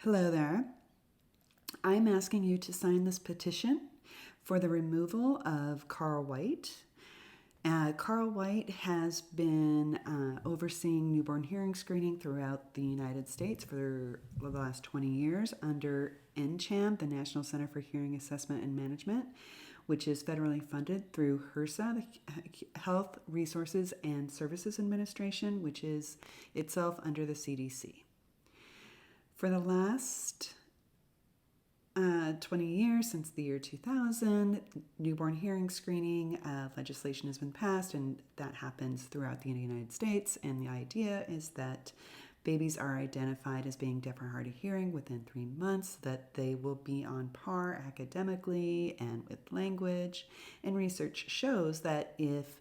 Hello there. I'm asking you to sign this petition for the removal of Karl White. Karl White has been overseeing newborn hearing screening throughout the United States for the last 20 years under NCHAM, the National Center for Hearing Assessment and Management, which is federally funded through HRSA, the Health Resources and Services Administration, which is itself under the CDC. For the last 20 years, since the year 2000, newborn hearing screening legislation has been passed, and that happens throughout the United States. And the idea is that babies are identified as being deaf or hard of hearing within 3 months, that they will be on par academically and with language. And research shows that if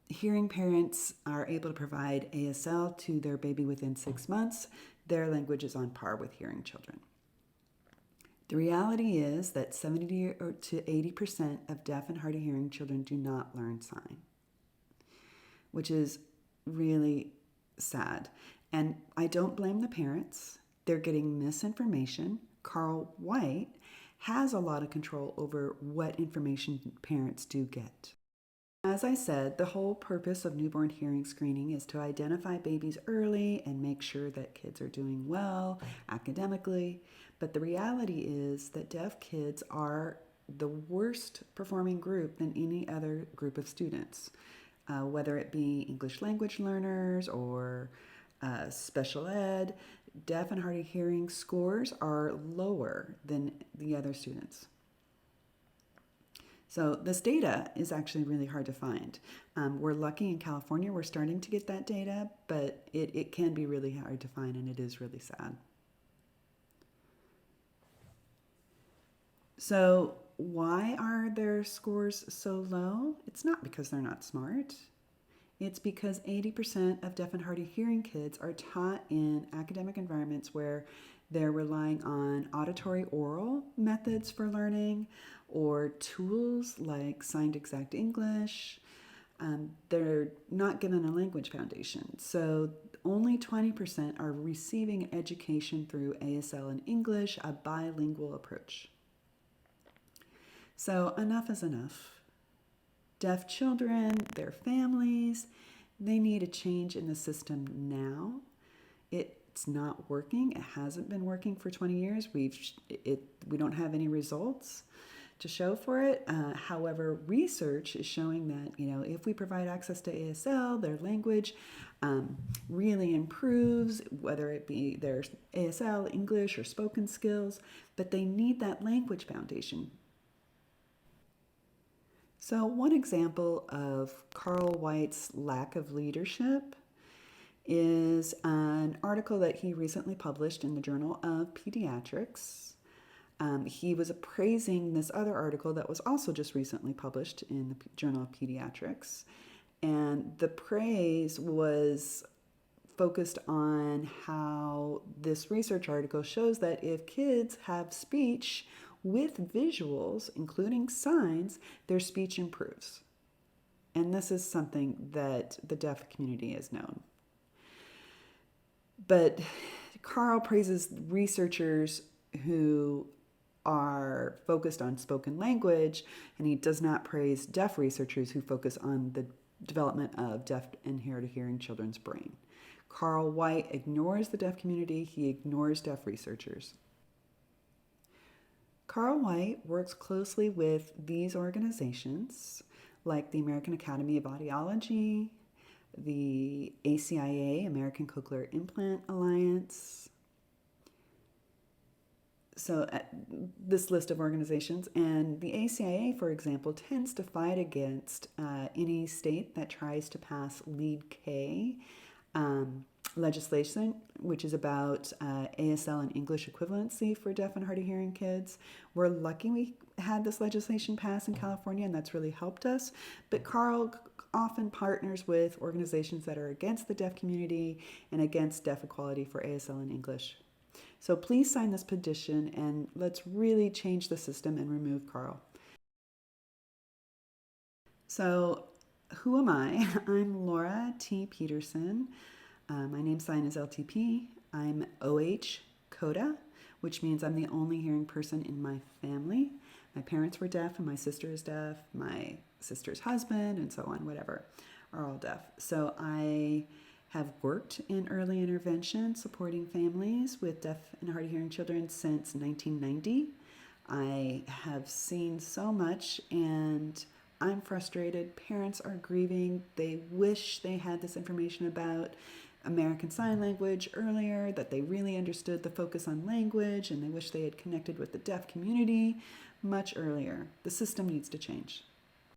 hearing parents are able to provide ASL to their baby within 6 months, their language is on par with hearing children. The reality is that 70 to 80% of deaf and hard of hearing children do not learn sign, which is really sad. And I don't blame the parents. They're getting misinformation. Karl White has a lot of control over what information parents do get. As I said, the whole purpose of newborn hearing screening is to identify babies early and make sure that kids are doing well academically. But the reality is that deaf kids are the worst performing group than any other group of students, whether it be English language learners or special ed. Deaf and hard of hearing scores are lower than the other students. So this data is actually really hard to find. We're lucky in California, we're starting to get that data, but it can be really hard to find, and it is really sad. So why are their scores so low? It's not because they're not smart. It's because 80% of deaf and hard of hearing kids are taught in academic environments where they're relying on auditory oral methods for learning or tools like signed exact English. They're not given a language foundation. So only 20% are receiving education through ASL in English, a bilingual approach. So enough is enough. Deaf children, their families, they need a change in the system now. It's not working. It hasn't been working for 20 years. We don't have any results to show for it. However, research is showing that if we provide access to ASL, their language really improves, whether it be their ASL, English, or spoken skills, but they need that language foundation. So one example of Karl White's lack of leadership is an article that he recently published in the Journal of Pediatrics. He was praising this other article that was also just recently published in the Journal of Pediatrics. And the praise was focused on how this research article shows that if kids have speech with visuals, including signs, their speech improves. And this is something that the deaf community has known. But Karl praises researchers who are focused on spoken language, and he does not praise deaf researchers who focus on the development of deaf and hard of hearing children's brain. Karl White ignores the deaf community, he ignores deaf researchers. Karl White works closely with these organizations like the American Academy of Audiology, the ACIA, American Cochlear Implant Alliance. So this list of organizations, and the ACIA, for example, tends to fight against any state that tries to pass Lead K legislation, which is about ASL and English equivalency for deaf and hard of hearing kids. We're lucky we had this legislation pass in California, and that's really helped us. But Karl often partners with organizations that are against the deaf community and against deaf equality for ASL and English. So please sign this petition, and let's really change the system and remove Karl. So who am I? I'm Laura T. Peterson. My name sign is LTP. I'm OH CODA, which means I'm the only hearing person in my family. My parents were deaf and my sister is deaf. My sister's husband and so on, whatever, are all deaf. So I have worked in early intervention supporting families with deaf and hard of hearing children since 1990. I have seen so much and I'm frustrated. Parents are grieving. They wish they had this information about American Sign Language earlier, that they really understood the focus on language, and they wish they had connected with the deaf community much earlier. The system needs to change.